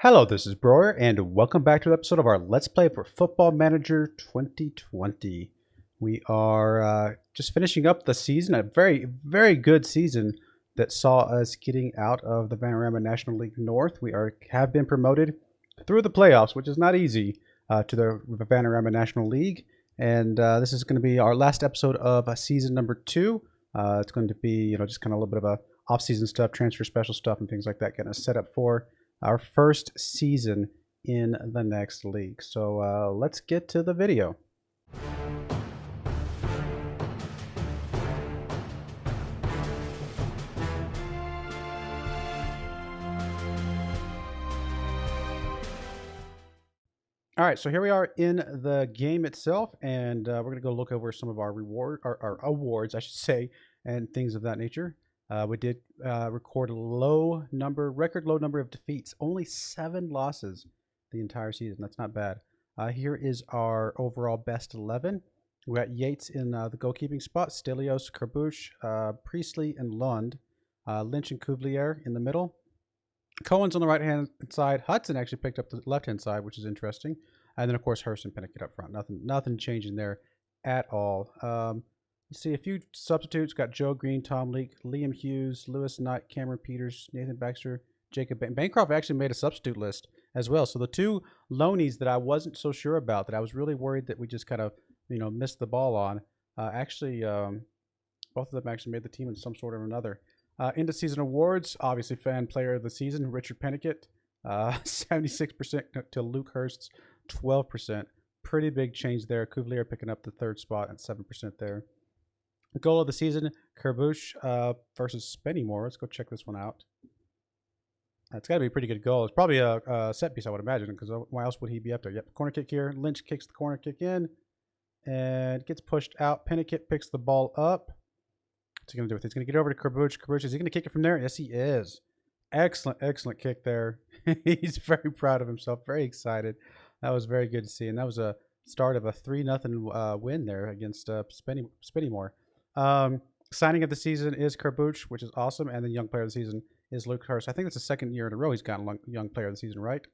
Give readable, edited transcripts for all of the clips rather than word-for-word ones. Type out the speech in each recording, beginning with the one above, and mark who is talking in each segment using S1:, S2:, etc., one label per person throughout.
S1: Hello, this is Broyar, and welcome back to an episode of our Let's Play for Football Manager 2020. We are just finishing up the season, a very, very good season that saw us getting out of the Vanarama National League North. Have been promoted through the playoffs, which is not easy, to the Vanarama National League. And this is going to be our last episode of season number 2. It's going to be, just kind of a little bit of a off-season stuff, transfer special stuff, and things like that, getting us set up for our first season in the next league. So let's get to the video. All right, so here we are in the game itself, and we're going to go look over some of our our awards, I should say, and things of that nature. We did record a record low number of defeats, only 7 losses the entire season. That's not bad. Here is our overall best 11. We got Yates in the goalkeeping spot, Stelios, Kerbush, Priestley, and Lund, Lynch and Cuvier in the middle. Cohen's on the right-hand side. Hudson actually picked up the left-hand side, which is interesting. And then, of course, Hurst and Peniket up front. Nothing changing there at all. Let's see, a few substitutes. Got Joe Green, Tom Leake, Liam Hughes, Lewis Knight, Cameron Peters, Nathan Baxter, Jacob Bancroft actually made a substitute list as well. So the 2 loanies that I wasn't so sure about, that I was really worried that we just kind of, missed the ball on, both of them actually made the team in some sort of another. Into season awards, obviously fan player of the season, Richard Peniket, 76% to Luke Hurst's 12%. Pretty big change there. Cuvier picking up the 3rd spot at 7% there. Goal of the season, Kerbush versus Spennymoor. Let's go check this one out. That's got to be a pretty good goal. It's probably a set piece, I would imagine, because why else would he be up there? Yep, corner kick here. Lynch kicks the corner kick in and gets pushed out. Peniket picks the ball up. What's he going to do with it? He's going to get over to Kerbush. Kerbush, is he going to kick it from there? Yes, he is. Excellent, excellent kick there. He's very proud of himself, very excited. That was very good to see. And that was a start of a 3-0 win there against Spennymoor. Signing of the season is Kerbush, which is awesome. And the young player of the season is Luke Hurst. I think it's the 2nd year in a row he's gotten young player of the season, right?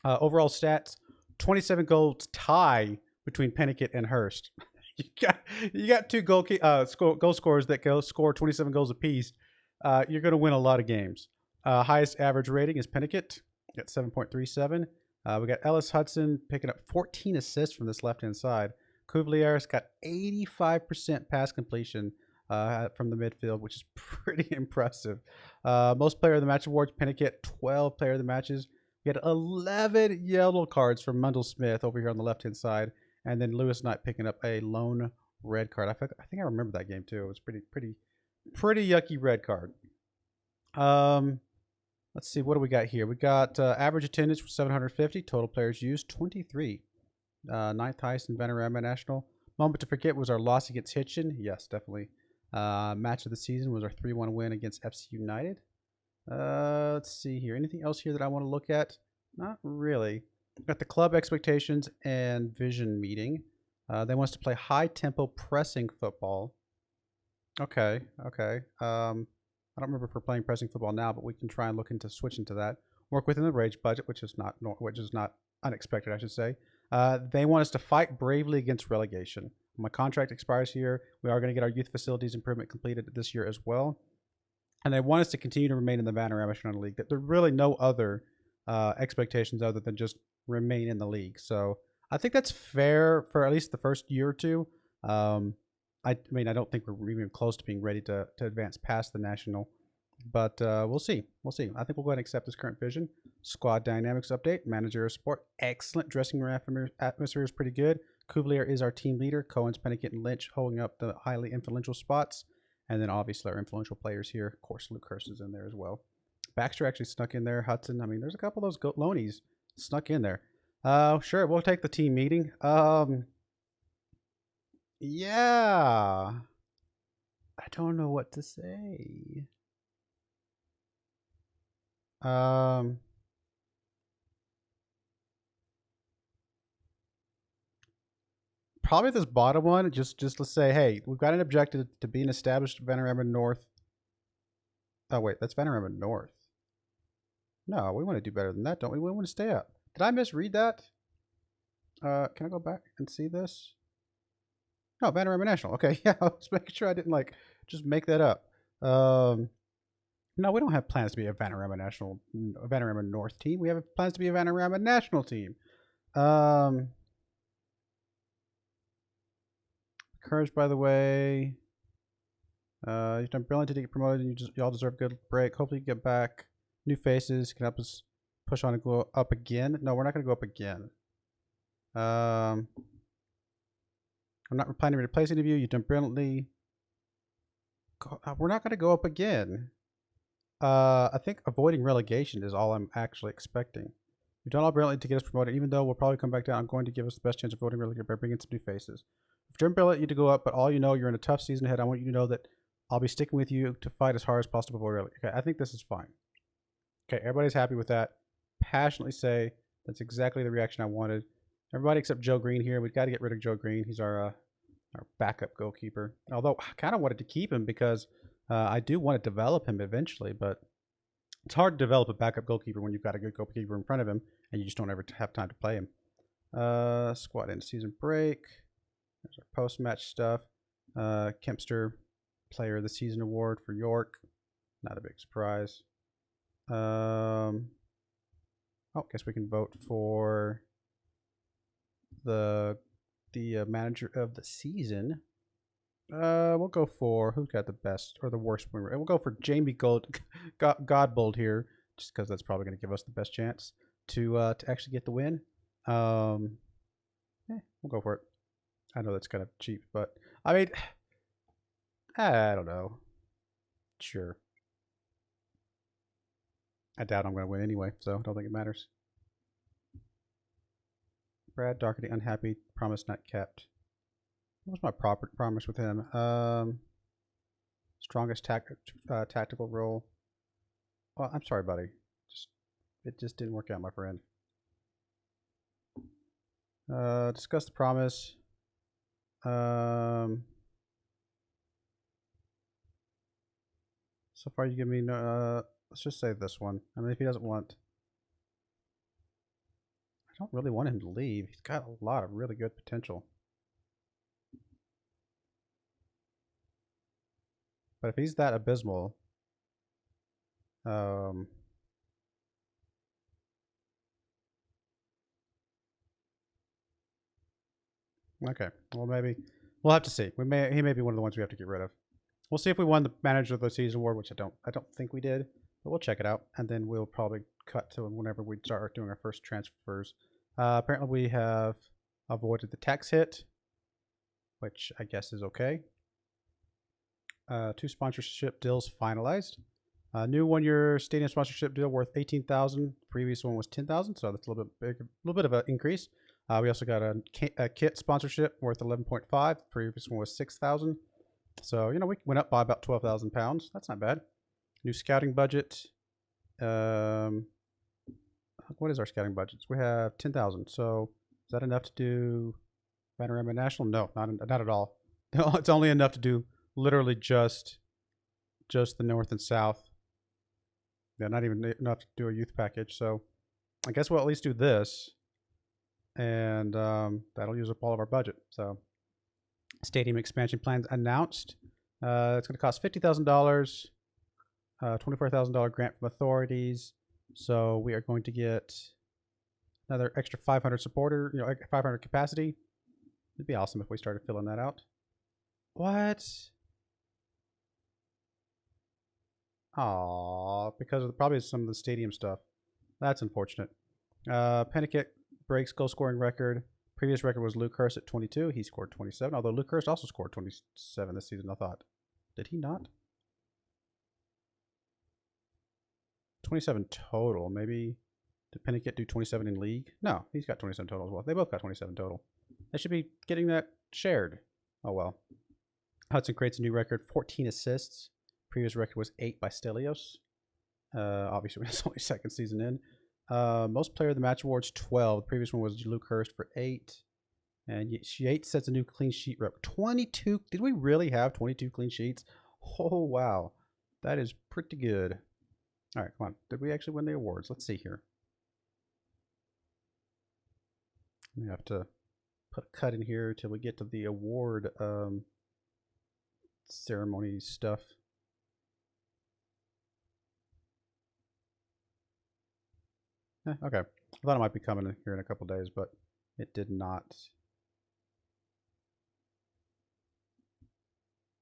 S1: Overall stats, 27 goals tie between Peniket and Hurst. you got 2 goal scorers that score 27 goals apiece. You're going to win a lot of games. Highest average rating is Peniket at 7.37. We got Ellis Hudson picking up 14 assists from this left-hand side. Cuvier's got 85% pass completion from the midfield, which is pretty impressive. Most player of the match awards, Peniket, 12 player of the matches. We had 11 yellow cards from Mundell Smith over here on the left-hand side. And then Lewis Knight picking up a lone red card. I think I remember that game too. It was pretty yucky red card. Let's see, what do we got here? We got average attendance was 750. Total players used 23. 9th highest in Vanarama National. Moment to forget was our loss against Hitchin. Yes, definitely. Match of the season was our 3-1 win against FC United. Let's see here. Anything else here that I want to look at? Not really. Got the club expectations and vision meeting. They want us to play high tempo pressing football. Okay. I don't remember if we're playing pressing football now, but we can try and look into switching to that. Work within the wage budget, which is not unexpected, I should say. They want us to fight bravely against relegation. My contract expires here. We are going to get our youth facilities improvement completed this year as well. And they want us to continue to remain in the Vanarama National League. There are really no other expectations other than just remain in the league. So I think that's fair for at least the first year or 2. I don't think we're even close to being ready to advance past the national, but we'll see. I think we'll go ahead and accept this current vision. Squad dynamics update, managerial support, excellent. Dressing room atmosphere is pretty good. Cuvier is our team leader. Cohen's, Peniket, and Lynch holding up the highly influential spots. And then obviously our influential players here. Of course, Luke Hurst is in there as well. Baxter actually snuck in there. Hudson. There's a couple of those loanies snuck in there. Sure, we'll take the team meeting. Yeah. I don't know what to say. Probably this bottom one, just let's say, hey, we've got an objective to be an established Vanarama North. Oh, wait, that's Vanarama North. No, we want to do better than that, don't we? We want to stay up. Did I misread that? Can I go back and see this? No, Vanarama National. Okay, yeah, I was making sure I didn't like just make that up. No, we don't have plans to be a Vanarama North team. We have plans to be a Vanarama National team. Courage, by the way. You've done brilliant to get promoted, and y'all deserve a good break. Hopefully, you get back. New faces can help us push on and go up again. No, we're not going to go up again. I'm not planning to replace any of you. You've done brilliantly. We're not going to go up again. I think avoiding relegation is all I'm actually expecting. You've done all brilliantly to get us promoted, even though we'll probably come back down. I'm going to give us the best chance of avoiding relegation by bringing some new faces. If you're brilliant, you to go up, but all you know, you're in a tough season ahead. I want you to know that I'll be sticking with you to fight as hard as possible to avoid relegation. Okay, I think this is fine. Okay, everybody's happy with that. Passionately say that's exactly the reaction I wanted. Everybody except Joe Green here. We've got to get rid of Joe Green. He's our backup goalkeeper. Although I kind of wanted to keep him because I do want to develop him eventually, but it's hard to develop a backup goalkeeper when you've got a good goalkeeper in front of him and you just don't ever have time to play him. Squad end season break. There's our post-match stuff. Kempster Player of the Season award for York. Not a big surprise. Oh, guess we can vote for the manager of the season. We'll go for who got the best or the worst win rate. We'll go for Jamie Godbold here, just because that's probably going to give us the best chance to actually get the win. We'll go for it. I know that's kind of cheap, but I mean, I don't know. Sure. I doubt I'm going to win anyway, so I don't think it matters. Brad Doherty, unhappy, promise not kept. What was my promise with him? Strongest tactical role. Well, I'm sorry, buddy. It just didn't work out, my friend. Discuss the promise. So far, you give me no. Let's just say this one. I mean, if he doesn't want, I don't really want him to leave. He's got a lot of really good potential. But if he's that abysmal, okay. Well, maybe we'll have to see. He may be one of the ones we have to get rid of. We'll see if we won the Manager of the Season award, which I don't think we did, but we'll check it out, and then we'll probably cut to whenever we start doing our first transfers. Apparently, we have avoided the tax hit, which I guess is okay. 2 sponsorship deals finalized. New one-year stadium sponsorship deal worth $18,000. Previous one was $10,000, so that's a little bit of an increase. We also got a kit sponsorship worth $11.5. Previous one was $6,000. So we went up by about £12,000. That's not bad. New scouting budget. What is our scouting budget? We have $10,000. So is that enough to do Vanarama National? No, not at all. No, it's only enough to do literally just the North and South. Yeah, not even enough to do a youth package. So I guess we'll at least do this, and that'll use up all of our budget. So stadium expansion plans announced. It's going to cost $50,000, $24,000 grant from authorities. So we are going to get another extra 500 supporter, 500 capacity. It'd be awesome if we started filling that out. What? Aww, because of probably some of the stadium stuff. That's unfortunate. Pennicott breaks goal scoring record. Previous record was Luke Hurst at 22. He scored 27, although Luke Hurst also scored 27 this season, I thought. Did he not? 27 total. Maybe did Pennicott do 27 in league? No, he's got 27 total as well. They both got 27 total. They should be getting that shared. Oh well. Hudson creates a new record, 14 assists. Previous record was 8 by Stelios. Obviously, it's only second season in. Most player of the match awards, 12. The previous one was Luke Hurst for 8. And Yates sets a new clean sheet record. 22. Did we really have 22 clean sheets? Oh, wow. That is pretty good. All right, come on. Did we actually win the awards? Let's see here. We have to put a cut in here till we get to the award ceremony stuff. Okay. I thought it might be coming here in a couple days, but it did not.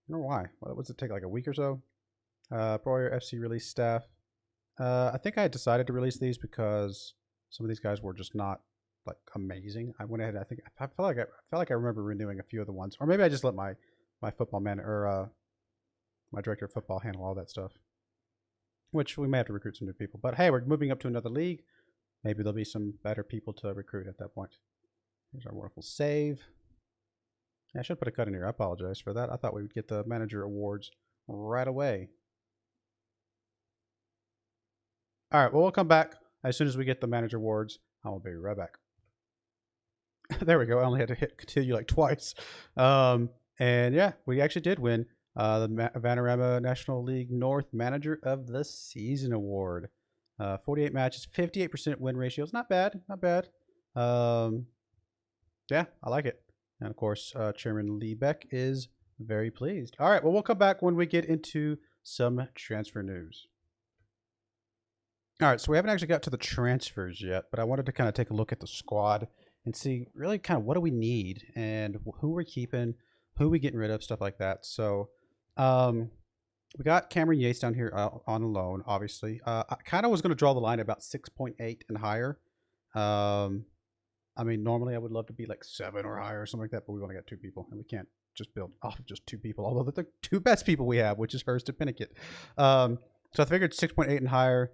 S1: I don't know why. What was it take, like a week or so? Broyar FC release staff. I think I had decided to release these because some of these guys were just not like amazing. I went ahead. I felt like I remember renewing a few of the ones, or maybe I just let my football man or my director of football handle all that stuff. Which we may have to recruit some new people. But hey, we're moving up to another league. Maybe there'll be some better people to recruit at that point. Here's our wonderful save. I should put a cut in here. I apologize for that. I thought we would get the manager awards right away. All right, well, we'll come back as soon as we get the manager awards. I will be right back. There we go. I only had to hit continue like twice. And yeah, we actually did win the Vanarama National League North Manager of the Season Award. 48 matches, 58% win ratio. It's not bad, not bad. Yeah, I like it. And of course, Chairman Lee Beck is very pleased. All right, well, we'll come back when we get into some transfer news. All right, so we haven't actually got to the transfers yet, but I wanted to kind of take a look at the squad and see really kind of what do we need and who we're keeping, who we getting rid of, stuff like that. So we got Cameron Yates down here on a loan, obviously. I kind of was going to draw the line at about 6.8 and higher. I mean, normally I would love to be like 7 or higher or something like that, but we've only got 2 people, and we can't just build off of just 2 people, although they're the 2 best people we have, which is Hurst and Peniket. So I figured 6.8 and higher,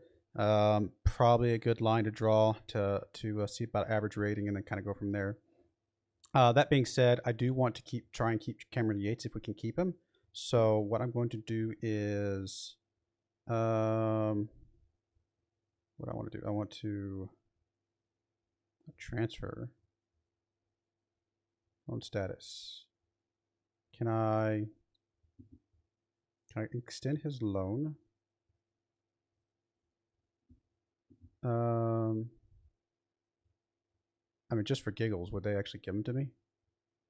S1: probably a good line to draw to see about average rating and then kind of go from there. That being said, I do want to try and keep Cameron Yates if we can keep him. So what I'm going to do is, what I want to do, I want to transfer loan status. Can I extend his loan? I mean, just for giggles, would they actually give him to me?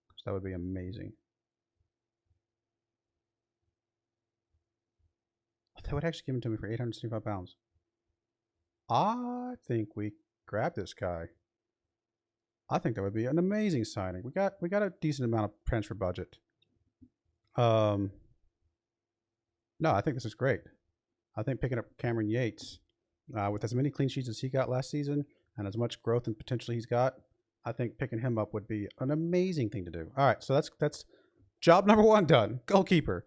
S1: Because that would be amazing. They would actually give him to me for £875. I think we grab this guy. I think that would be an amazing signing. We got a decent amount of transfer budget. No, I think this is great. I think picking up Cameron Yates, with as many clean sheets as he got last season and as much growth and potential he's got, I think picking him up would be an amazing thing to do. All right, so that's job number 1 done. Goalkeeper.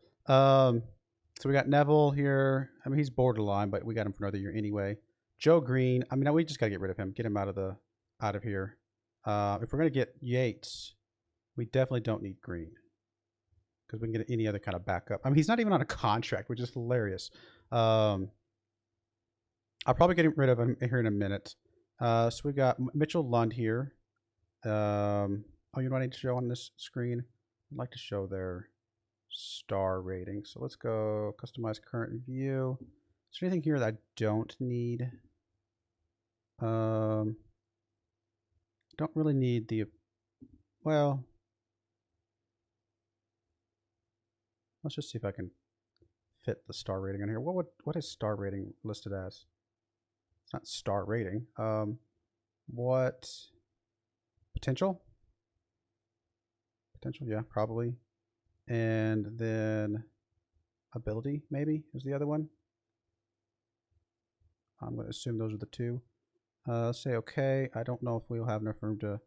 S1: So we got Neville here. I mean, he's borderline, but we got him for another year anyway. Joe Green. I mean, we just gotta get rid of him. Get him out of here. If we're gonna get Yates, we definitely don't need Green because we can get any other kind of backup. I mean, he's not even on a contract, which is hilarious. I'll probably get rid of him here in a minute. So we got Mitchell Lund here. Oh, you know what I need to show on this screen? I'd like to show their star rating. So let's go customize current view. Is there anything here that I don't need? Don't really need the, well, let's just see if I can fit the star rating on here. What is star rating listed as? It's not star rating. What potential? Potential, yeah, probably. And then ability, maybe, is the other one. I'm going to assume those are the 2. Say okay. I don't know if we'll have enough room to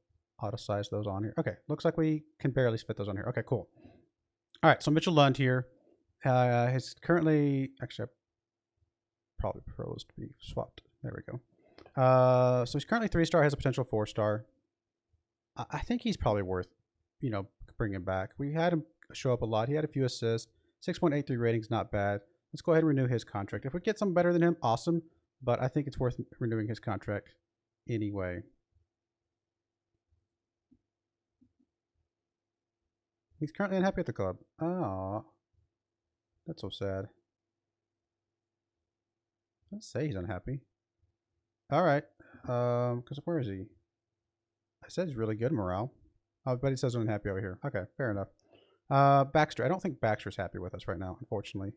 S1: auto size those on here. Okay, looks like we can barely fit those on here. Okay, cool. All right, so Mitchell Lund here. He's currently, actually, I probably proposed to be swapped. There we go. So he's currently 3-star, has a potential 4-star. I think he's probably worth, bringing back. We had him show up a lot. He had a few assists. 6.83 ratings, not bad. Let's go ahead and renew his contract. If we get something better than him, awesome. But I think it's worth renewing his contract anyway. He's currently unhappy at the club. Oh, that's so sad. Let's say he's unhappy. All right. Because where is he? I said he's really good morale. Oh, but he says unhappy over here. Okay, fair enough. Baxter. I don't think Baxter's happy with us right now, unfortunately.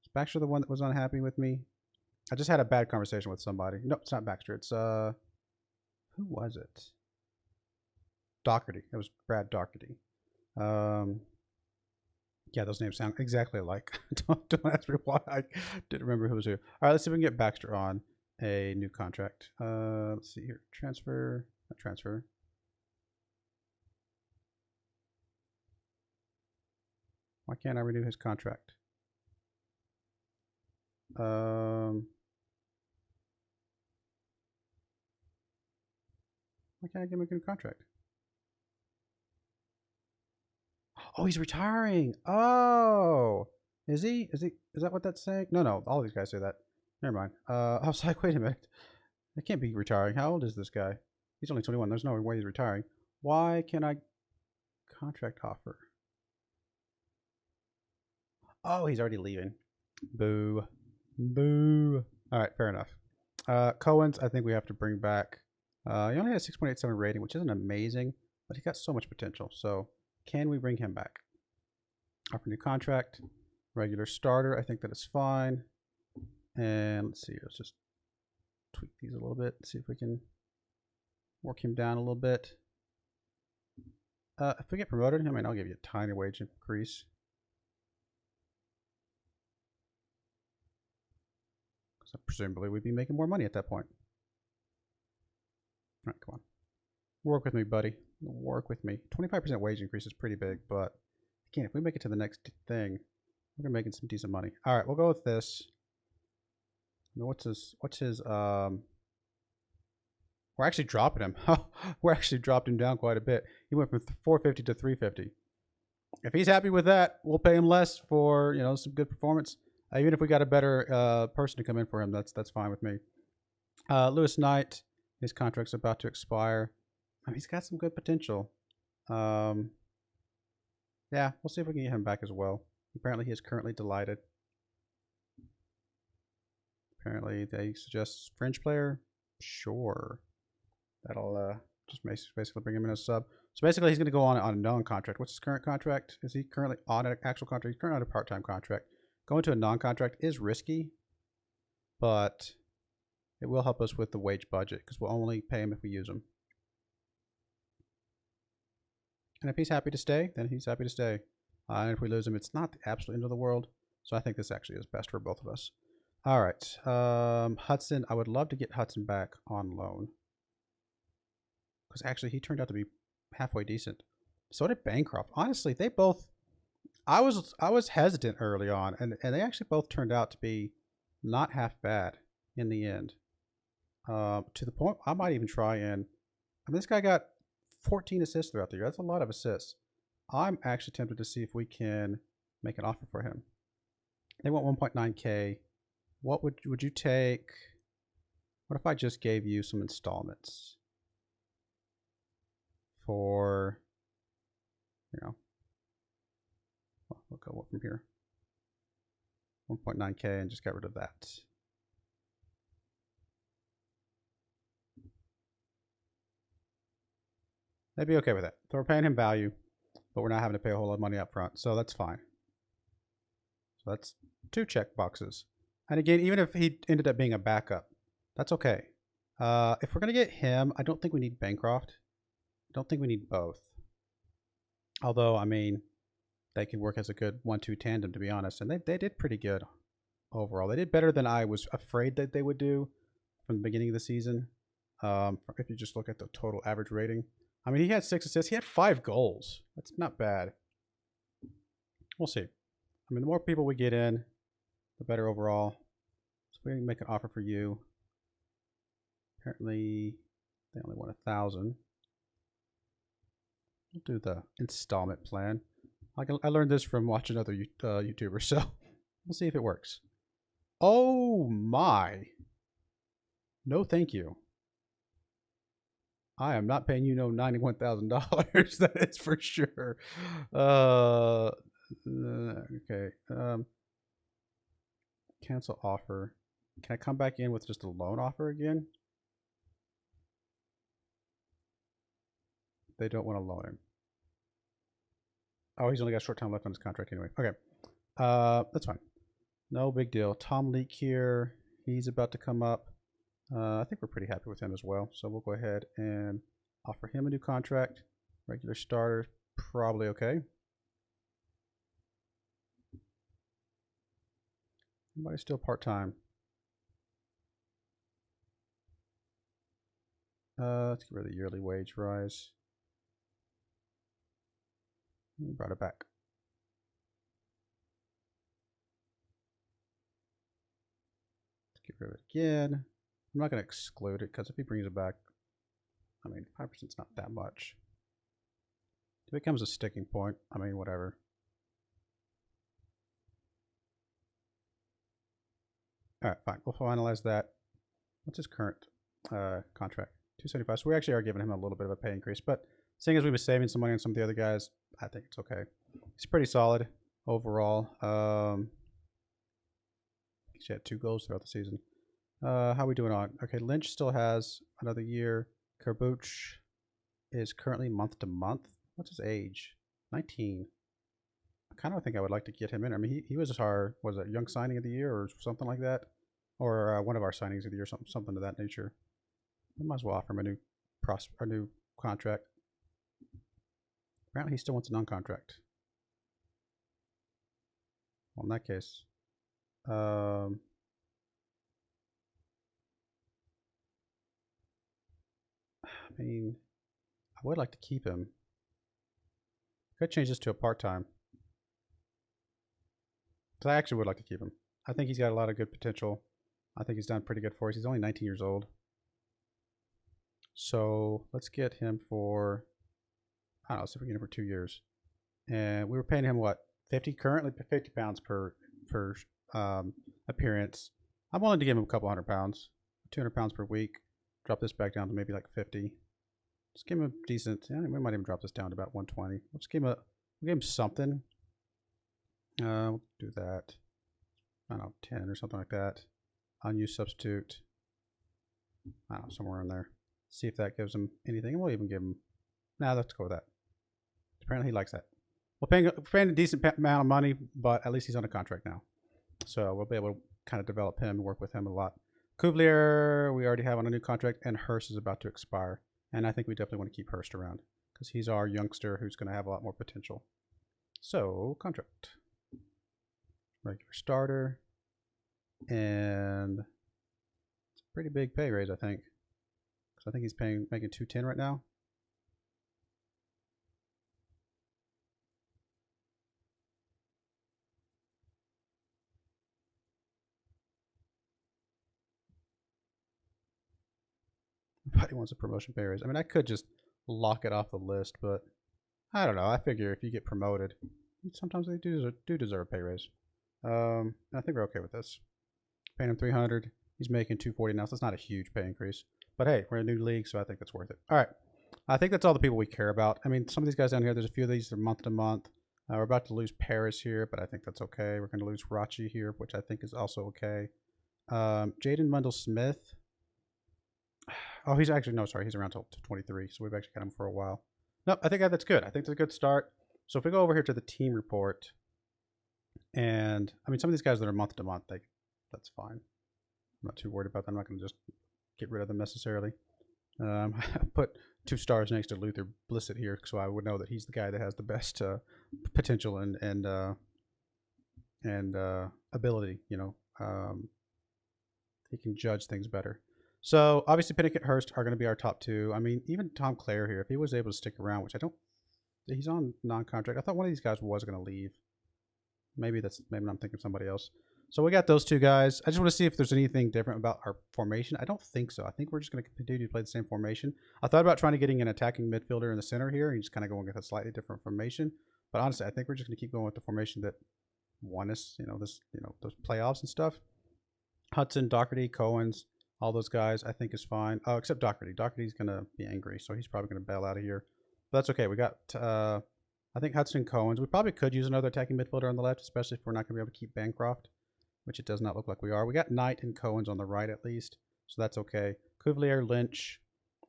S1: Is Baxter the one that was unhappy with me? I just had a bad conversation with somebody. Nope, it's not Baxter. It's who was it? Doherty. It was Brad Doherty. Yeah, those names sound exactly alike. don't ask me why. I didn't remember who was who. All right, let's see if we can get Baxter on a new contract. Let's see here. Transfer. Not transfer. Why can't I renew his contract? Why can't I give him a new contract? Oh, he's retiring. Oh, is he? Is that what that's saying? No. All these guys say that. Never mind. I was like, wait a minute. I can't be retiring. How old is this guy? He's only 21. There's no way he's retiring. Why can't I contract offer? Oh, he's already leaving. Boo. Boo. All right, fair enough. Cohen's, I think we have to bring back. He only has 6.87 rating, which isn't amazing, but he got so much potential. So can we bring him back? Offer new contract. Regular starter. I think that is fine. And let's see. Let's just tweak these a little bit. See if we can work him down a little bit. If we get promoted, I mean, I'll give you a tiny wage increase. Because presumably we'd be making more money at that point. All right, come on. Work with me, buddy. Work with me. 25% wage increase is pretty big, but again, if we make it to the next thing, we're gonna making some decent money. All right, we'll go with this. I mean, what's his we're actually dropping him. We're actually dropped him down quite a bit. He went from 450 to 350. If he's happy with that, we'll pay him less for, you know, some good performance. Even if we got a better person to come in for him, that's fine with me. Lewis Knight, his contract's about to expire. I mean, he's got some good potential. Yeah, we'll see if we can get him back as well. Apparently, he is currently delighted. Apparently, they suggest fringe player. Sure. That'll just basically bring him in as a sub. So basically, he's going to go on a non-contract. What's his current contract? Is he currently on an actual contract? He's currently on a part-time contract. Going to a non-contract is risky, but it will help us with the wage budget because we'll only pay him if we use him. And if he's happy to stay, then he's happy to stay. And if we lose him, it's not the absolute end of the world. So I think this actually is best for both of us. All right. Hudson, I would love to get Hudson back on loan. Because actually, he turned out to be halfway decent. So did Bancroft. Honestly, they both... I was hesitant early on, and they actually both turned out to be not half bad in the end. To the point, I might even try and... I mean, this guy got 14 assists throughout the year. That's a lot of assists. I'm actually tempted to see if we can make an offer for him. They want 1.9K. What would you take? What if I just gave you some installments for, you know, well, we'll go from here. 1.9K and just get rid of that. They'd be okay with that. So we're paying him value, but we're not having to pay a whole lot of money up front. So that's fine. So that's 2 check boxes. And again, even if he ended up being a backup, that's okay. If we're going to get him, I don't think we need Bancroft. I don't think we need both. Although, I mean, they can work as a good 1-2 tandem, to be honest. And they did pretty good overall. They did better than I was afraid that they would do from the beginning of the season. If you just look at the total average rating. I mean, he had 6 assists. He had 5 goals. That's not bad. We'll see. I mean, the more people we get in, the better overall. So we can make an offer for you. Apparently, they only want 1,000. We'll do the installment plan. I learned this from watching other YouTubers, so we'll see if it works. Oh my. No, thank you. I am not paying you no $91,000. That is for sure. Okay. cancel offer. Can I come back in with just a loan offer again? They don't want to loan him. Oh, he's only got short time left on his contract anyway. Okay. That's fine. No big deal. Tom Leak here. He's about to come up. I think we're pretty happy with him as well. So we'll go ahead and offer him a new contract. Regular starter, probably okay. Anybody still part-time? Let's get rid of the yearly wage rise. Brought it back. Let's get rid of it again. I'm not going to exclude it because if he brings it back, I mean, 5% is not that much. It becomes a sticking point. I mean, whatever. All right, fine. We'll finalize that. What's his current contract? 275. So we actually are giving him a little bit of a pay increase, but seeing as we've been saving some money on some of the other guys, I think it's okay. He's pretty solid overall. He's had 2 goals throughout the season. How are we doing on? Okay, Lynch still has another year. Kerbuch is currently month to month. What's his age? 19. I kind of think I would like to get him in. I mean, he was our, was it young signing of the year or something like that? Or one of our signings of the year, something of that nature. We might as well offer him a new contract. Apparently he still wants a non-contract. Well, in that case, I mean, I would like to keep him. Could change this to a part-time. Because I actually would like to keep him. I think he's got a lot of good potential. I think he's done pretty good for us. He's only 19 years old. So let's get him for, I don't know, see if we can get him for 2 years. And we were paying him what, 50 currently, 50 pounds per appearance. I'm willing to give him a couple £100, 200 pounds per week. Drop this back down to maybe like 50. Just give him a decent. Yeah, we might even drop this down to about 120. Let's give him we'll give him something. We'll do that. I don't know, 10 or something like that. Unused substitute. I don't know, somewhere in there. See if that gives him anything. And we'll even give him. Nah, let's go with that. Apparently he likes that. We're paying a decent amount of money, but at least he's on a contract now. So we'll be able to kind of develop him and work with him a lot. Kuvlier, we already have on a new contract, and Hurst is about to expire. And I think we definitely want to keep Hurst around because he's our youngster who's going to have a lot more potential. So, contract. Regular starter. And it's a pretty big pay raise, I think. Because I think he's making 210 right now. Nobody wants a promotion pay raise. I mean, I could just lock it off the list, but I don't know. I figure if you get promoted, sometimes they do deserve a pay raise. I think we're okay with this. Paying him 300. He's making 240 now, so it's not a huge pay increase. But hey, we're in a new league, so I think that's worth it. All right. I think that's all the people we care about. I mean, some of these guys down here, there's a few of these that are month to month. We're about to lose Paris here, but I think that's okay. We're going to lose Rachi here, which I think is also okay. Jaden Mundell-Smith. Oh, he's actually, no, sorry. He's around till 23, so we've actually got him for a while. Nope, I think that's good. I think that's a good start. So if we go over here to the team report, and I mean, some of these guys that are month to month, that's fine. I'm not too worried about that. I'm not going to just get rid of them necessarily. I put 2 stars next to Luther Blissett here, so I would know that he's the guy that has the best potential and ability. You know, he can judge things better. So obviously, Pinnock and Hurst are going to be our top 2. I mean, even Tom Clare here, if he was able to stick around, which I don't, he's on non-contract. I thought one of these guys was going to leave. Maybe I'm thinking of somebody else. So we got those 2 guys. I just want to see if there's anything different about our formation. I don't think so. I think we're just going to continue to play the same formation. I thought about trying to getting an attacking midfielder in the center here and just kind of going with a slightly different formation. But honestly, I think we're just going to keep going with the formation that won us, those playoffs and stuff. Hudson, Doherty, Cohen's, all those guys I think is fine. Oh, except Doherty. Doherty's going to be angry, so he's probably going to bail out of here. But that's okay. We got, I think Hudson and Cohen's. We probably could use another attacking midfielder on the left, especially if we're not going to be able to keep Bancroft. which it does not look like we are. We got Knight and Cohen's on the right at least, so that's okay. Cuvier, Lynch,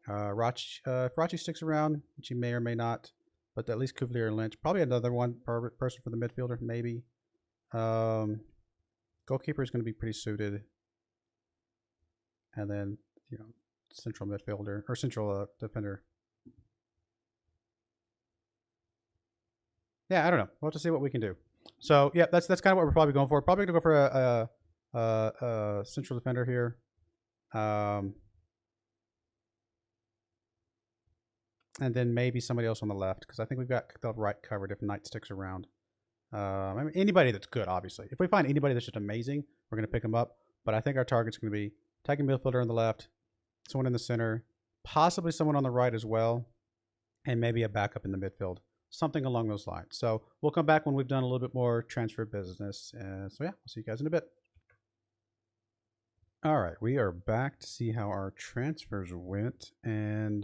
S1: Rachi, if Rachi sticks around, which he may or may not, but at least Cuvier and Lynch. Probably another one per person for the midfielder, maybe. Goalkeeper is going to be pretty suited. And then, you know, central midfielder, or central defender. Yeah, I don't know. We'll have to see what we can do. So, yeah, that's kind of what we're probably going for. Probably going to go for a central defender here. And then maybe somebody else on the left, because I think we've got the right covered if Knight sticks around. I mean, anybody that's good, obviously. If we find anybody that's just amazing, we're going to pick them up. But I think our target's going to be attacking midfielder on the left, someone in the center, possibly someone on the right as well, and maybe a backup in the midfield. Something along those lines. So we'll come back when we've done a little bit more transfer business. So yeah, we'll see you guys in a bit. All right, we are back to see how our transfers went. And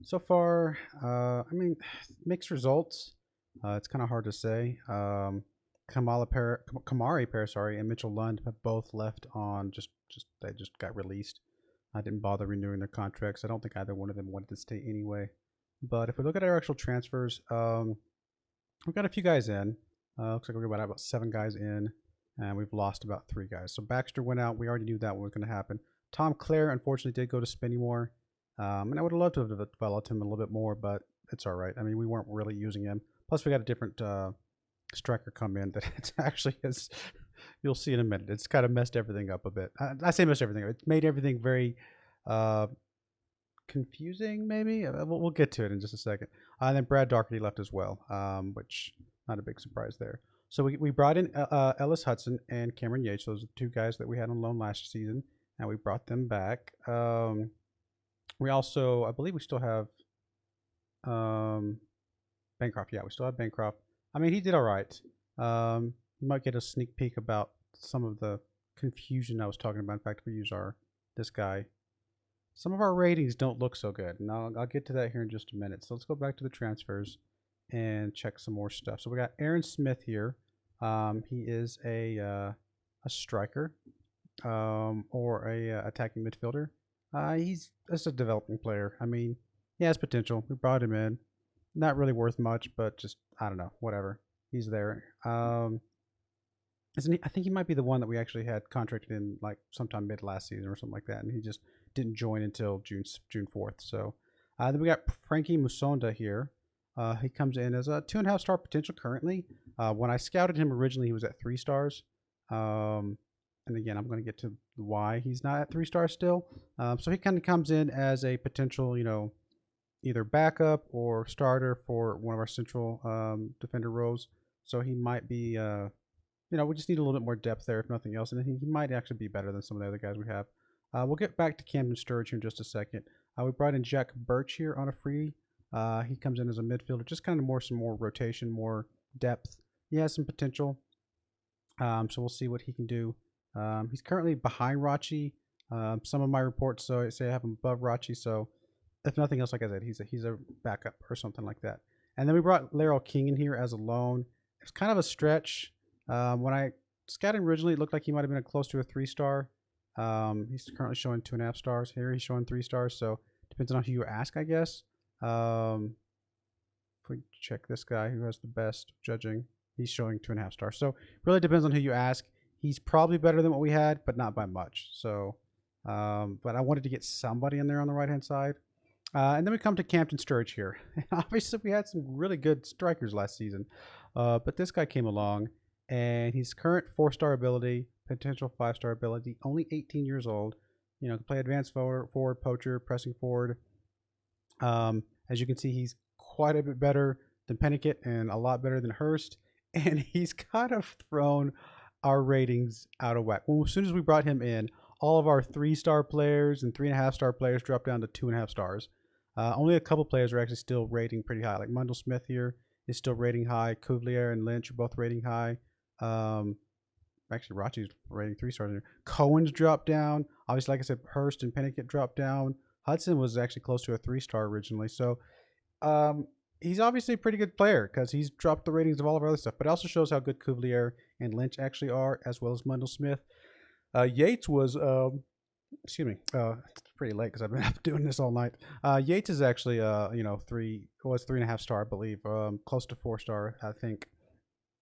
S1: so far, I mean, mixed results. It's kind of hard to say. Kamari Pair, and Mitchell Lund have both left on they just got released. I didn't bother renewing their contracts. I don't think either one of them wanted to stay anyway. But if we look at our actual transfers, we've got a few guys in. Looks like we're about 7 guys in, and we've lost about 3 guys. So Baxter went out. We already knew that was going to happen. Tom Clare, unfortunately, did go to Spinnymore. And I would have loved to have developed him a little bit more, but it's all right. I mean, we weren't really using him. Plus, we got a different striker come in that it's actually is. You'll see in a minute. It's kind of messed everything up a bit. I say messed everything up. It's made everything very confusing, maybe. We'll get to it in just a second. And then Brad Doherty left as well, which not a big surprise there. So we brought in Ellis Hudson and Cameron Yates. Those are the 2 guys that we had on loan last season, and we brought them back. We also, I believe we still have Bancroft. Yeah, we still have Bancroft. I mean, he did all right. You might get a sneak peek about some of the confusion I was talking about. In fact, if we use this guy, some of our ratings don't look so good. And I'll get to that here in just a minute. So let's go back to the transfers and check some more stuff. So we got Aaron Smith here. He is a striker or a attacking midfielder. He's just a developing player. I mean, he has potential. We brought him in. Not really worth much, but just, I don't know, whatever. He's there. Isn't he? I think he might be the one that we actually had contracted in like sometime mid last season or something like that, and he just didn't join until June 4th. So then we got Frankie Musonda here. He comes in as a 2.5-star potential currently. When I scouted him originally, he was at 3 stars. And again, I'm going to get to why he's not at 3 stars still. So he kind of comes in as a potential, you know, either backup or starter for one of our central defender roles. So he might be, you know, we just need a little bit more depth there, if nothing else. And he might actually be better than some of the other guys we have. We'll get back to Camden Sturridge here in just a second. We brought in Jack Birch here on a free. He comes in as a midfielder, just kind of some more rotation, more depth. He has some potential. So we'll see what he can do. He's currently behind Rachi. Some of my reports say I have him above Rachi. So if nothing else, like I said, he's a backup or something like that. And then we brought Laryl King in here as a loan. It's kind of a stretch. When I scouted originally, it looked like he might have been close to a 3-star. He's currently showing 2.5 stars. Here he's showing 3 stars. So depends on who you ask, I guess. If we check this guy who has the best judging, he's showing 2.5 stars. So really depends on who you ask. He's probably better than what we had, but not by much. So, but I wanted to get somebody in there on the right-hand side. And then we come to Camden Sturridge here. Obviously, we had some really good strikers last season. But this guy came along, and he's current 4-star ability, potential 5-star ability, only 18 years old. You know, can play advanced forward, poacher, pressing forward. As you can see, he's quite a bit better than Pennicott and a lot better than Hurst. And he's kind of thrown our ratings out of whack. Well, as soon as we brought him in, all of our 3-star players and 3.5-star players dropped down to 2.5 stars. Only a couple players are actually still rating pretty high. Like Mundell Smith here is still rating high. Cuvier and Lynch are both rating high. Actually, Rachi's rating 3 stars here. Cohen's dropped down. Obviously, like I said, Hurst and Pennicott dropped down. Hudson was actually close to a 3-star originally. So he's obviously a pretty good player because he's dropped the ratings of all of our other stuff. But it also shows how good Cuvelier and Lynch actually are, as well as Mundell Smith. Yates was, excuse me, it's pretty late because I've been up doing this all night. Yates is actually, you know, 3.5 star, I believe, close to 4-star, I think.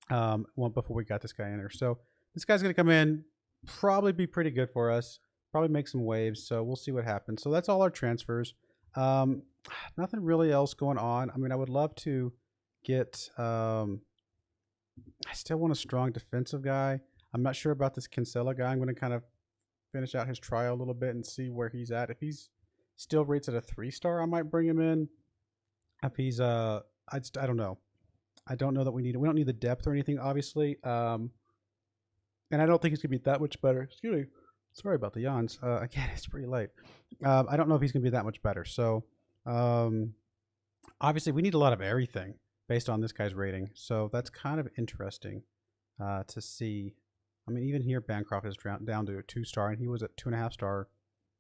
S1: One before we got this guy in there. So this guy's gonna come in, probably be pretty good for us. Probably make some waves. So we'll see what happens. So that's all our transfers. Nothing really else going on. I mean, I would love to get. I still want a strong defensive guy. I'm not sure about this Kinsella guy. I'm going to kind of finish out his trial a little bit and see where he's at. If he's still rates at a 3-star, I might bring him in. If he's I don't know. I don't know that we don't need the depth or anything, obviously. And I don't think he's gonna be that much better. Excuse me. Sorry about the yawns. Again, it's pretty late. I don't know if he's gonna be that much better. So obviously we need a lot of everything based on this guy's rating. So that's kind of interesting to see. I mean, even here, Bancroft is down to a 2-star, and he was at 2.5-star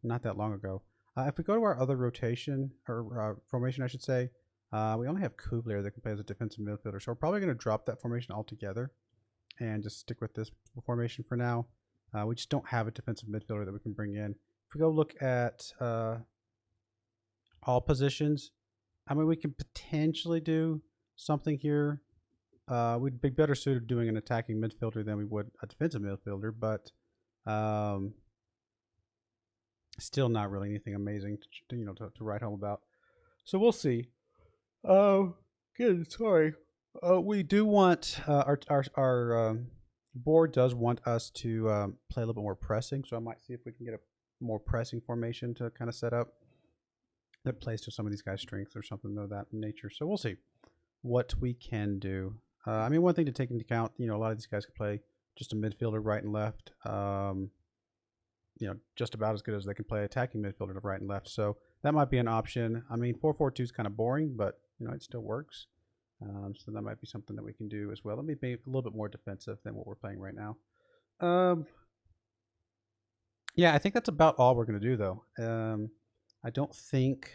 S1: not that long ago. If we go to our other rotation, or formation, I should say, we only have Cuvelier that can play as a defensive midfielder. So we're probably going to drop that formation altogether and just stick with this formation for now. We just don't have a defensive midfielder that we can bring in. If we go look at all positions, I mean, we can potentially do something here. We'd be better suited doing an attacking midfielder than we would a defensive midfielder, but still not really anything amazing to write home about. So we'll see. Good. Sorry. We do want our board does want us to play a little bit more pressing, so I might see if we can get a more pressing formation to kind of set up that plays to some of these guys' strengths or something of that nature. So we'll see what we can do. I mean, one thing to take into account, a lot of these guys can play just a midfielder right and left. Just about as good as they can play attacking midfielder to right and left. So that might be an option. I mean, 4-4-2 is kind of boring, but it still works. So that might be something that we can do as well. Let me be a little bit more defensive than what we're playing right now. Yeah, I think that's about all we're going to do, though. I don't think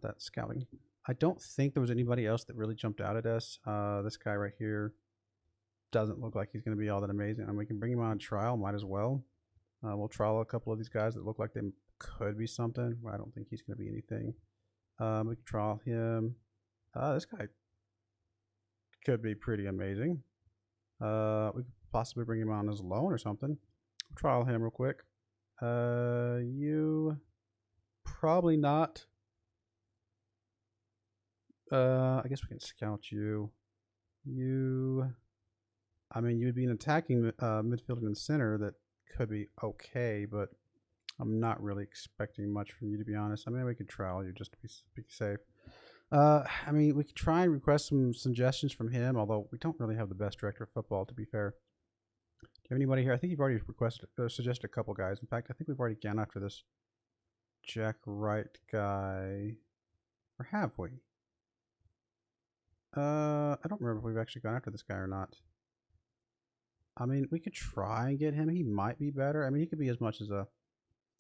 S1: that's scouting. I don't think there was anybody else that really jumped out at us. This guy right here doesn't look like he's going to be all that amazing. And we can bring him on a trial, might as well. We'll trial a couple of these guys that look like they could be something. I don't think he's going to be anything. We can trial him. This guy could be pretty amazing. We could possibly bring him on as a loan or something. We'll trial him real quick. You probably not. I guess we can scout you. I mean, you'd be an attacking midfielder in the center that could be okay, but I'm not really expecting much from you, to be honest. I mean, we could trial you just to be safe. I mean, we could try and request some suggestions from him, although we don't really have the best director of football, to be fair. Do you have anybody here? I think you've already suggested a couple guys. In fact, I think we've already gone after this Jack Wright guy. Or have we? I don't remember if we've actually gone after this guy or not. I mean, we could try and get him. He might be better. I mean, he could be as much as a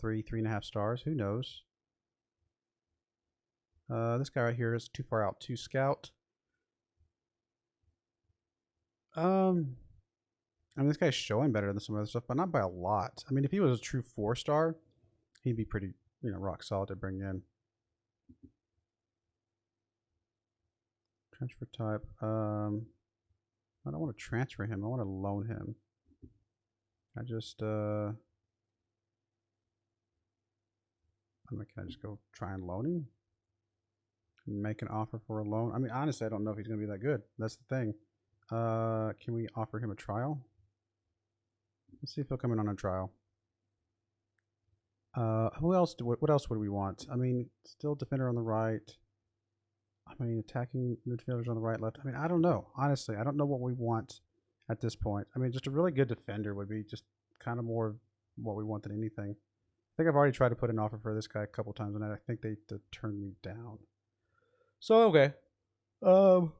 S1: 3.5 stars. Who knows? This guy right here is too far out to scout. I mean, this guy's showing better than some other stuff, but not by a lot. I mean, if he was a true 4-star, he'd be pretty, rock solid to bring in. Transfer type. I don't want to transfer him. I want to loan him. Can I just go try and loan him? Make an offer for a loan? I mean, honestly, I don't know if he's going to be that good. That's the thing. Can we offer him a trial? Let's see if he'll come in on a trial. Who else? What else would we want? I mean, still defender on the right. I mean, attacking midfielders on the right, left. I mean, I don't know. Honestly, I don't know what we want at this point. I mean, just a really good defender would be just kind of more what we want than anything. I think I've already tried to put an offer for this guy a couple times, and I think they turned me down. So, okay. We'll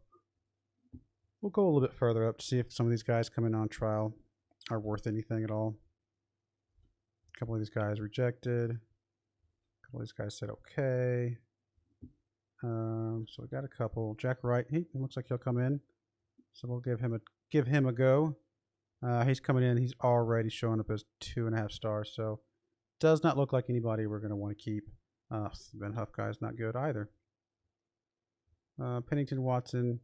S1: go a little bit further up to see if some of these guys coming on trial are worth anything at all. A couple of these guys rejected. A couple of these guys said okay. So we got a couple. Jack Wright, he looks like he'll come in. So we'll give him a go. He's coming in. He's already showing up as 2.5 stars. So does not look like anybody we're going to want to keep. Ben Huff guy is not good either. Pennington, Watson.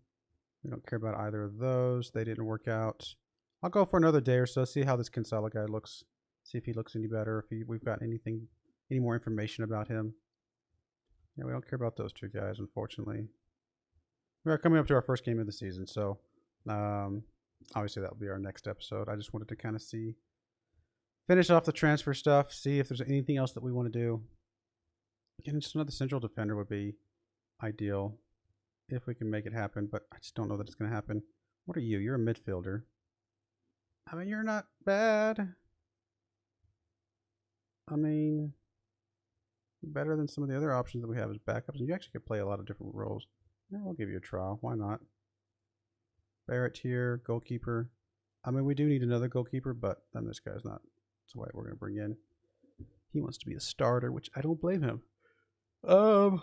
S1: We don't care about either of those. They didn't work out. I'll go for another day or so. See how this Kinsella guy looks. See if he looks any better. If we've got any more information about him. Yeah, we don't care about those two guys, unfortunately. We are coming up to our first game of the season, so obviously that will be our next episode. I just wanted to kind of finish off the transfer stuff, see if there's anything else that we want to do. Getting just another central defender would be ideal if we can make it happen, but I just don't know that it's going to happen. What are you? You're a midfielder. I mean, you're not bad. I mean, better than some of the other options that we have as backups. And you actually could play a lot of different roles. Yeah, I'll give you a trial. Why not? Barrett here, goalkeeper. I mean, we do need another goalkeeper, but then this guy's not. That's why we're going to bring in. He wants to be a starter, which I don't blame him. So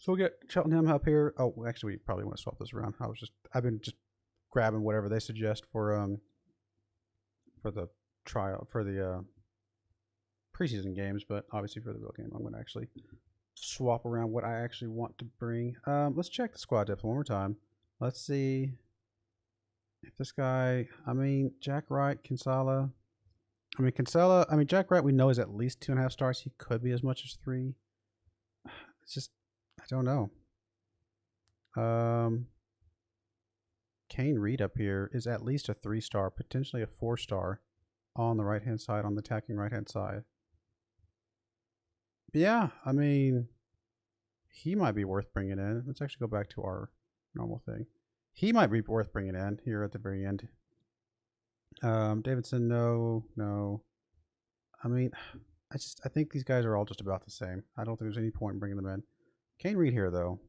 S1: we'll get Cheltenham up here. Oh, actually, we probably want to swap this around. I've been just grabbing whatever they suggest for the trial, for the preseason games, but obviously for the real game, I'm going to actually swap around what I actually want to bring. Let's check the squad depth one more time. Let's see if this guy, I mean, Jack Wright, Kinsella. Jack Wright we know is at least 2.5 stars. He could be as much as 3. It's just, I don't know. Kane Reed up here is at least a 3-star, potentially a 4-star on the right-hand side, on the attacking right-hand side. Yeah, I mean, he might be worth bringing in. Let's actually go back to our normal thing. He might be worth bringing in here at the very end. Davidson, no. I mean, I think these guys are all just about the same. I don't think there's any point in bringing them in. Kane Reed here, though.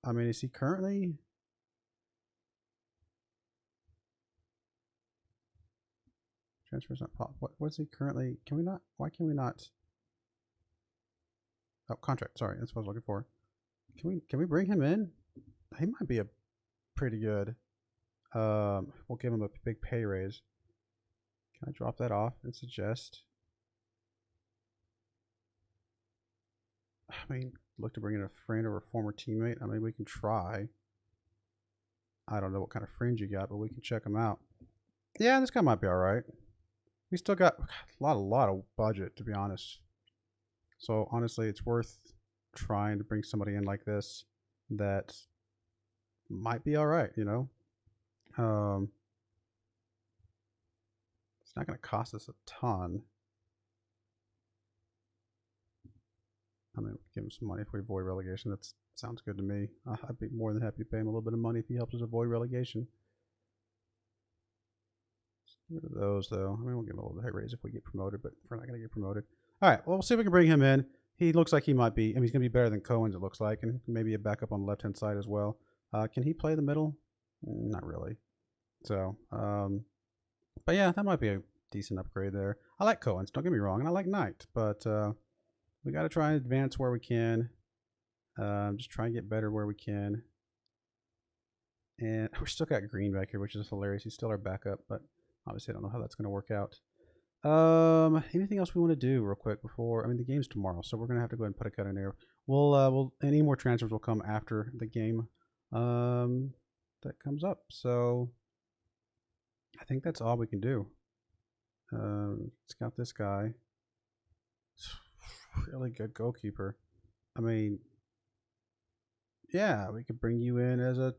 S1: I mean, is he currently... Transfer's not pop. What's he currently? Can we not? Why can we not? Oh, contract. Sorry, that's what I was looking for. Can we bring him in? He might be a pretty good. We'll give him a big pay raise. Can I drop that off and suggest? I mean, look to bring in a friend or a former teammate. I mean, we can try. I don't know what kind of friends you got, but we can check them out. Yeah, this guy might be all right. We still got a lot of budget, to be honest. So honestly, it's worth trying to bring somebody in like this that might be all right, you know. It's not going to cost us a ton. I mean, give him some money if we avoid relegation. That sounds good to me. I'd be more than happy to pay him a little bit of money if he helps us avoid relegation. Get rid of those, though. I mean, we'll give him a little pay raise if we get promoted, but we're not going to get promoted. All right, well, we'll see if we can bring him in. He looks like he might be. I mean, he's going to be better than Cohen's, it looks like, and maybe a backup on the left-hand side as well. Can he play the middle? Not really. So, but yeah, that might be a decent upgrade there. I like Cohen's, don't get me wrong, and I like Knight, but we got to try and advance where we can. Just try and get better where we can. And we're still got Green back here, which is hilarious. He's still our backup, but obviously I don't know how that's going to work out. Anything else we want to do real quick before? I mean, the game's tomorrow, so we're going to have to go ahead and put a cut in there. We'll any more transfers will come after the game that comes up. So I think that's all we can do. Scout this guy. Really good goalkeeper. I mean, yeah, we could bring you in as a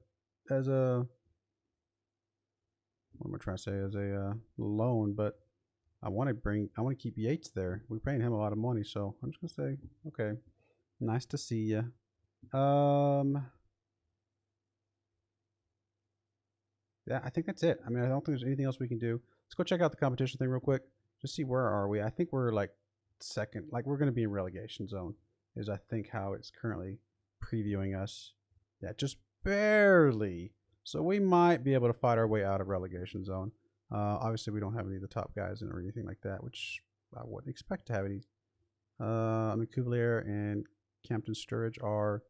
S1: what am I trying to say, as a loan, but I want to keep Yates there. We're paying him a lot of money, so I'm just gonna say, okay, nice to see you. Yeah, I think that's it. I mean, I don't think there's anything else we can do. Let's go check out the competition thing real quick. Just see, where are we? I think we're like second, like we're gonna be in relegation zone, is I think how it's currently previewing us. Yeah, just barely. So we might be able to fight our way out of relegation zone. Obviously, we don't have any of the top guys in or anything like that, which I wouldn't expect to have any I mean, Cuvalier and Campton Sturridge are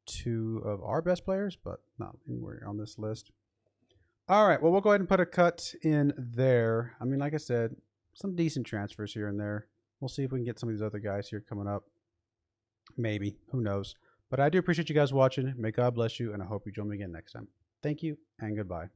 S1: 2 of our best players, but not anywhere on this list. All right, well, we'll go ahead and put a cut in there. I mean, like I said, some decent transfers here and there. We'll see if we can get some of these other guys here coming up. Maybe. Who knows? But I do appreciate you guys watching. May God bless you, and I hope you join me again next time. Thank you, and goodbye.